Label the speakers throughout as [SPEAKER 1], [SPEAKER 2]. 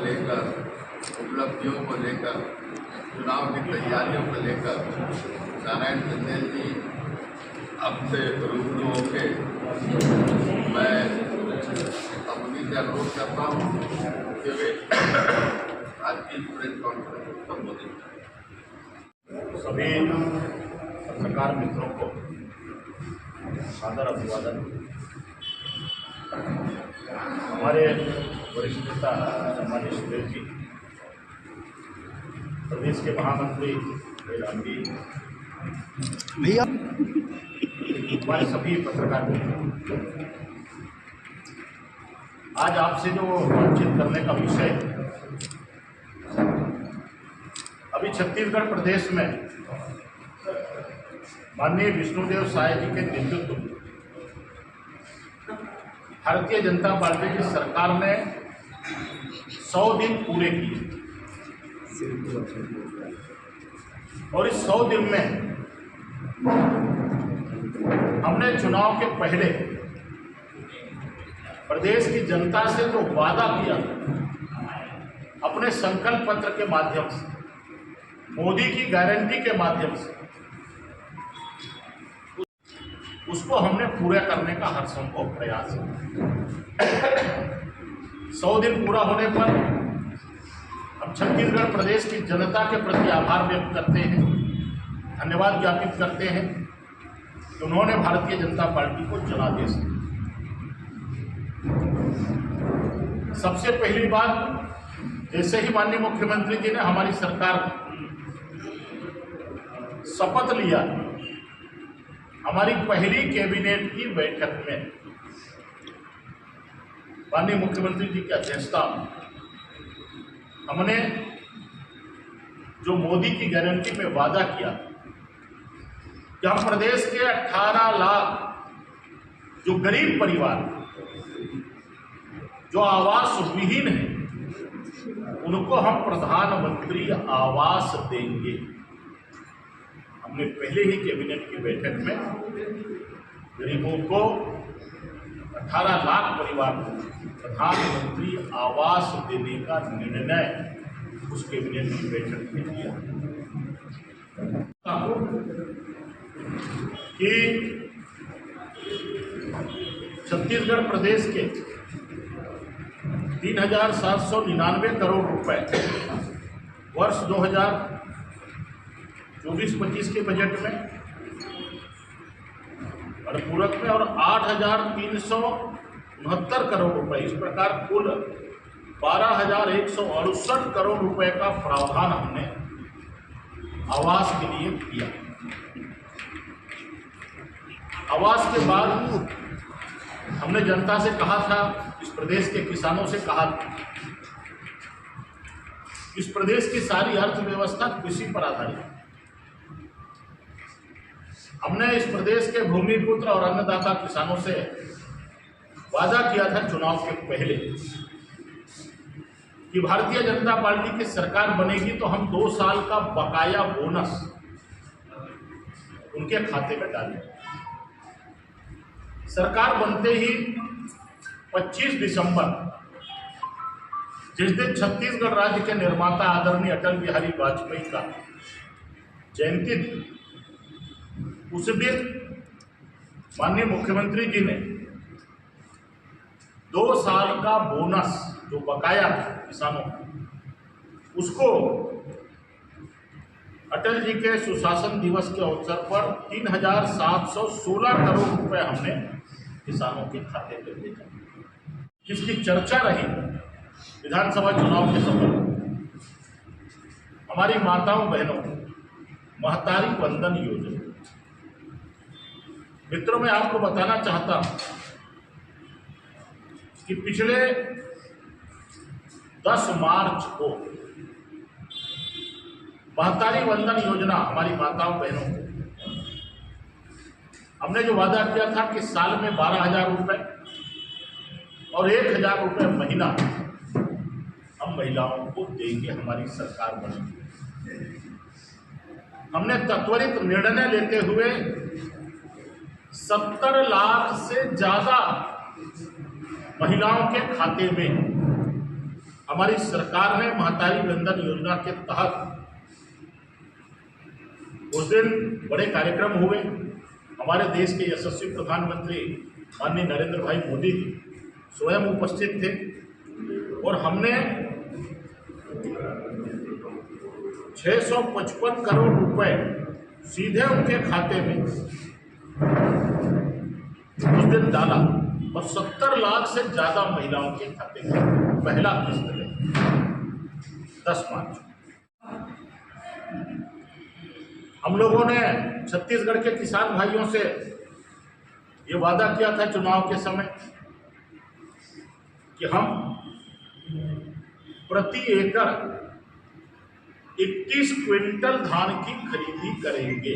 [SPEAKER 1] लेकर, उपलब्धियों को लेकर, चुनाव की तैयारियों को लेकर नारायण चंदेल जी आपसे रूबरू होके मैं अपनी से अनुरोध करता हूँ कि वे आज की प्रेस कॉन्फ्रेंस को संबोधित करें।
[SPEAKER 2] सभी पत्रकार मित्रों को सादर अभिवादन। हमारे वरिष्ठ नेता सम्मानित सुरेश जी, प्रदेश के महामंत्री राम जी,
[SPEAKER 3] भैया,
[SPEAKER 2] हमारे सभी पत्रकार मित्रों, आज आपसे जो बातचीत करने का विषय है, अभी छत्तीसगढ़ प्रदेश में माननीय विष्णुदेव साय जी के नेतृत्व में भारतीय जनता पार्टी की सरकार ने 100 दिन पूरे किए और इस 100 दिन में हमने चुनाव के पहले प्रदेश की जनता से जो वादा किया अपने संकल्प पत्र के माध्यम से, मोदी की गारंटी के माध्यम से, उसको हमने पूरा करने का हर संभव प्रयास किया। 100 दिन पूरा होने पर हम छत्तीसगढ़ प्रदेश की जनता के प्रति आभार व्यक्त करते हैं, धन्यवाद ज्ञापित करते हैं कि उन्होंने भारतीय जनता पार्टी को जनादेश दिया। सबसे पहली बात, जैसे ही माननीय मुख्यमंत्री जी ने हमारी सरकार शपथ लिया, हमारी पहली कैबिनेट की बैठक में माननीय मुख्यमंत्री जी की अध्यक्षता में हमने जो मोदी की गारंटी में वादा किया कि हम प्रदेश के 18 लाख जो गरीब परिवार, जो आवास विहीन है, उनको हम प्रधानमंत्री आवास देंगे। हमने पहले ही कैबिनेट की बैठक में गरीबों को 18 लाख परिवार को प्रधानमंत्री आवास देने का निर्णय उस कैबिनेट की बैठक में किया कि छत्तीसगढ़ प्रदेश के 3,799 करोड़ रुपए वर्ष 2024-25 के बजट में और पूरक में और 8,369 करोड़ रुपए, इस प्रकार कुल 12,168 करोड़ रुपए का प्रावधान हमने आवास के लिए किया। आवास के बाद हमने जनता से कहा था, इस प्रदेश के किसानों से कहा था, इस प्रदेश की सारी अर्थव्यवस्था कृषि पर आधारित है। हमने इस प्रदेश के भूमिपुत्र और अन्नदाता किसानों से वादा किया था चुनाव के पहले कि भारतीय जनता पार्टी की सरकार बनेगी तो हम 2 साल का बकाया बोनस उनके खाते में डालेंगे। सरकार बनते ही 25 दिसंबर, जिस दिन छत्तीसगढ़ राज्य के निर्माता आदरणीय अटल बिहारी वाजपेयी का जयंती थी, उस दिन माननीय मुख्यमंत्री जी ने 2 साल का बोनस जो बकाया था किसानों का, उसको अटल जी के सुशासन दिवस के अवसर पर 3,716 करोड़ रुपए हमने किसानों के खाते में भेजा, जिसकी चर्चा रही विधानसभा चुनाव के समय। हमारी माताओं बहनों महतारी वंदन योजना, मित्रों, मैं आपको बताना चाहता हूं कि पिछले 10 मार्च को महतारी वंदन योजना हमारी माताओं बहनों को हमने जो वादा किया था कि साल में 12,000 रुपये और 1,000 रुपये महीना हम महिलाओं को देंगे, हमारी सरकार बनेगी। हमने त्वरित निर्णय लेते हुए 70 लाख से ज्यादा महिलाओं के खाते में हमारी सरकार ने महतारी वंदन योजना के तहत उस दिन बड़े कार्यक्रम हुए। हमारे देश के यशस्वी प्रधानमंत्री माननीय नरेंद्र भाई मोदी स्वयं उपस्थित थे और हमने 655 करोड़ रुपए सीधे उनके खाते में उस दिन डाला और 70 लाख से ज्यादा महिलाओं के खाते में पहला किस्त है 10 मार्च। हम लोगों ने छत्तीसगढ़ के किसान भाइयों से ये वादा किया था चुनाव के समय कि हम प्रति एकड़ 21 क्विंटल धान की खरीदी करेंगे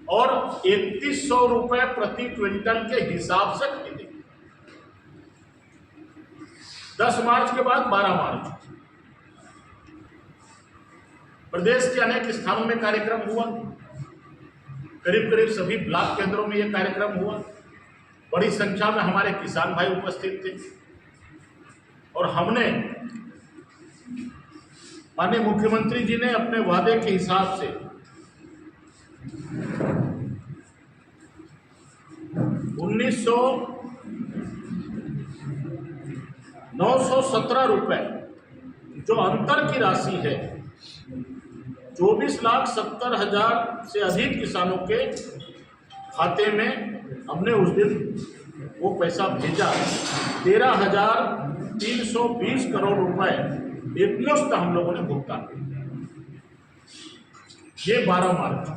[SPEAKER 2] और 3100 रुपए प्रति क्विंटल के हिसाब से खरीदेंगे। 10 मार्च के बाद 12 मार्च प्रदेश के अनेक स्थानों में कार्यक्रम हुआ। करीब करीब सभी ब्लॉक केंद्रों में यह कार्यक्रम हुआ। बड़ी संख्या में हमारे किसान भाई उपस्थित थे और हमने माननीय मुख्यमंत्री जी ने अपने वादे के हिसाब से 917 रुपए जो अंतर की राशि है 24,70,000 से अधिक किसानों के खाते में हमने उस दिन वो पैसा भेजा। 13,320 करोड़ रुपए एकमुश्त हम लोगों ने भुगतान किया। ये 12 मार्च।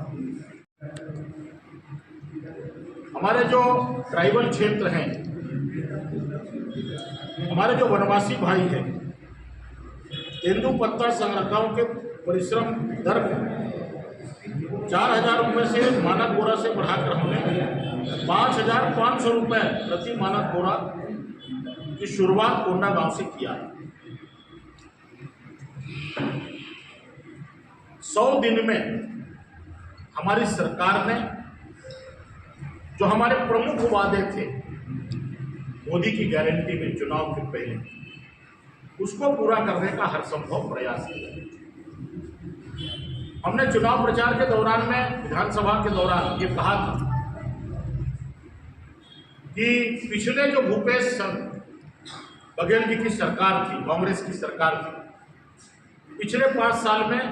[SPEAKER 2] हमारे जो ट्राइबल क्षेत्र हैं, हमारे जो वनवासी भाई हैं, तेंदुपत्ता संग्रहकाओं के परिश्रम दर में 4,000 रुपये से मानक बोरा से बढ़ाकर हमने 5,500 रुपये प्रति मानक बोरा की शुरुआत कोंडा गांव से किया है। 100 दिन में हमारी सरकार ने जो हमारे प्रमुख वादे थे मोदी की गारंटी में चुनाव के पहले, उसको पूरा करने का हर संभव प्रयास किया। हमने चुनाव प्रचार के दौरान में विधानसभा के दौरान ये कहा था कि पिछले जो भूपेश बघेल जी की सरकार थी, कांग्रेस की सरकार थी, पिछले 5 साल में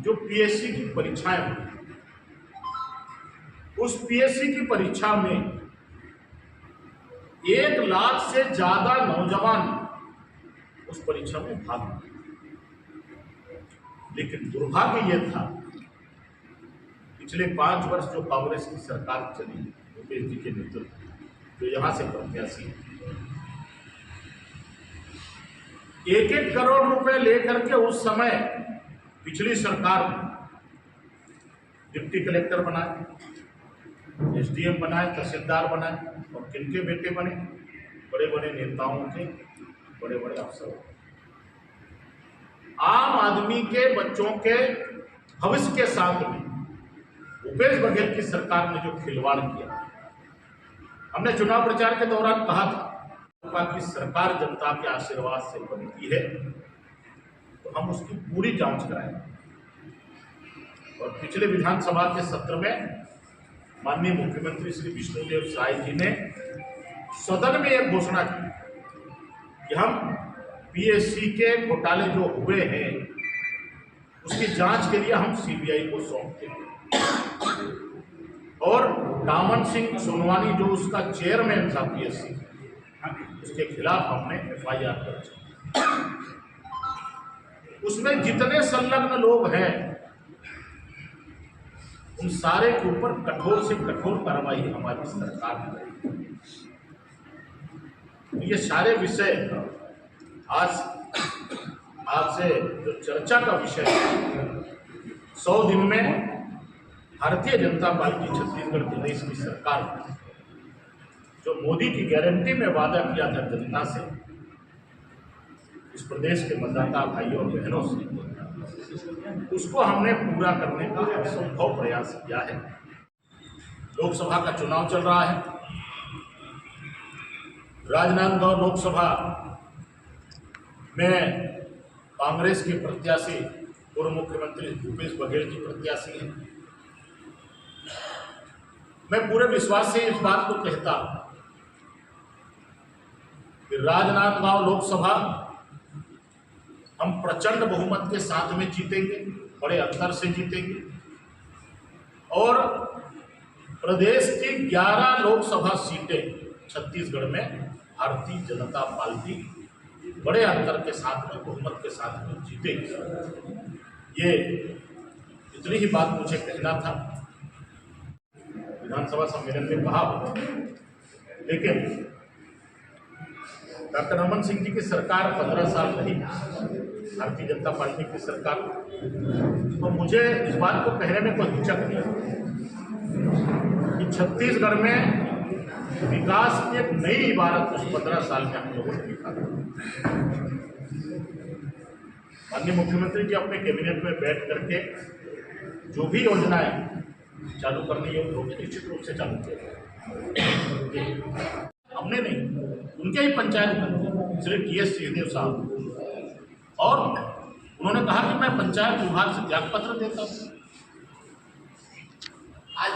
[SPEAKER 2] जो पीएससी की परीक्षाएं हुई, उस पीएससी की परीक्षा में 1 लाख से ज्यादा नौजवान उस परीक्षा में भाग लिए। लेकिन दुर्भाग्य यह था पिछले 5 वर्ष जो कांग्रेस की सरकार चली भूपेश जी के नेतृत्व, जो यहां से प्रत्याशी 1-1 करोड़ रुपए लेकर के उस समय पिछली सरकार डिप्टी कलेक्टर बनाए, एसडीएम बनाए, तहसीलदार बनाए और किनके बेटे बने? बड़े बड़े नेताओं के, बड़े बड़े अफसरों। आम आदमी के बच्चों के भविष्य के साथ में भूपेश बघेल की सरकार ने जो खिलवाड़ किया, हमने चुनाव प्रचार के दौरान कहा था कि सरकार जनता के आशीर्वाद से बनती है तो हम उसकी पूरी जांच कराएंगे। और पिछले विधानसभा के सत्र में माननीय मुख्यमंत्री श्री विष्णुदेव साय जी ने सदन में एक घोषणा की कि हम पीएससी के घोटाले जो हुए हैं उसकी जांच के लिए हम सीबीआई को सौंप देंगे। और दामन सिंह सोनवानी जो उसका चेयरमैन था पीएससी, उसके खिलाफ हमने एफआईआर दर्ज की। उसमें जितने संलग्न लोग हैं उन सारे के ऊपर कठोर से कठोर कार्रवाई हमारी सरकार ने करी। ये सारे विषय आज आपसे जो चर्चा का विषय है, 100 दिन में भारतीय जनता पार्टी छत्तीसगढ़ प्रदेश की सरकार ने जो मोदी की गारंटी में वादा किया था जनता से, इस प्रदेश के मतदाता भाइयों और बहनों से, उसको हमने पूरा करने का असंभव प्रयास किया है। लोकसभा का चुनाव चल रहा है। राजनांदगांव लोकसभा मैं कांग्रेस के प्रत्याशी पूर्व मुख्यमंत्री भूपेश बघेल की प्रत्याशी हैं। मैं पूरे विश्वास से इस बात को कहता कि राजनांदगांव लोकसभा हम प्रचंड बहुमत के साथ में जीतेंगे, बड़े अंतर से जीतेंगे और प्रदेश की 11 लोकसभा सीटें छत्तीसगढ़ में भारतीय जनता पार्टी बड़े अंतर के साथ में, बहुमत के साथ में जीतेगी। ये इतनी ही बात मुझे कहना था, विधानसभा सम्मेलन में कहा। लेकिन डॉक्टर रमन सिंह जी की सरकार 15 साल रही, भारतीय जनता पार्टी की सरकार, तो मुझे इस बात को कहने में कोई हिचक नहीं कि छत्तीसगढ़ में विकास की एक नई इबारत उस 15 साल में हम लोगों ने लिखा। माननीय मुख्यमंत्री जी अपने कैबिनेट में बैठ करके जो भी योजनाएं चालू करनी होगी निश्चित रूप से चालू किया। हमने नहीं, उनके ही पंचायत मंत्री श्री टी.एस. सिंहदेव साहब, और उन्होंने कहा कि मैं पंचायत विभाग से त्याग पत्र देता हूँ। आज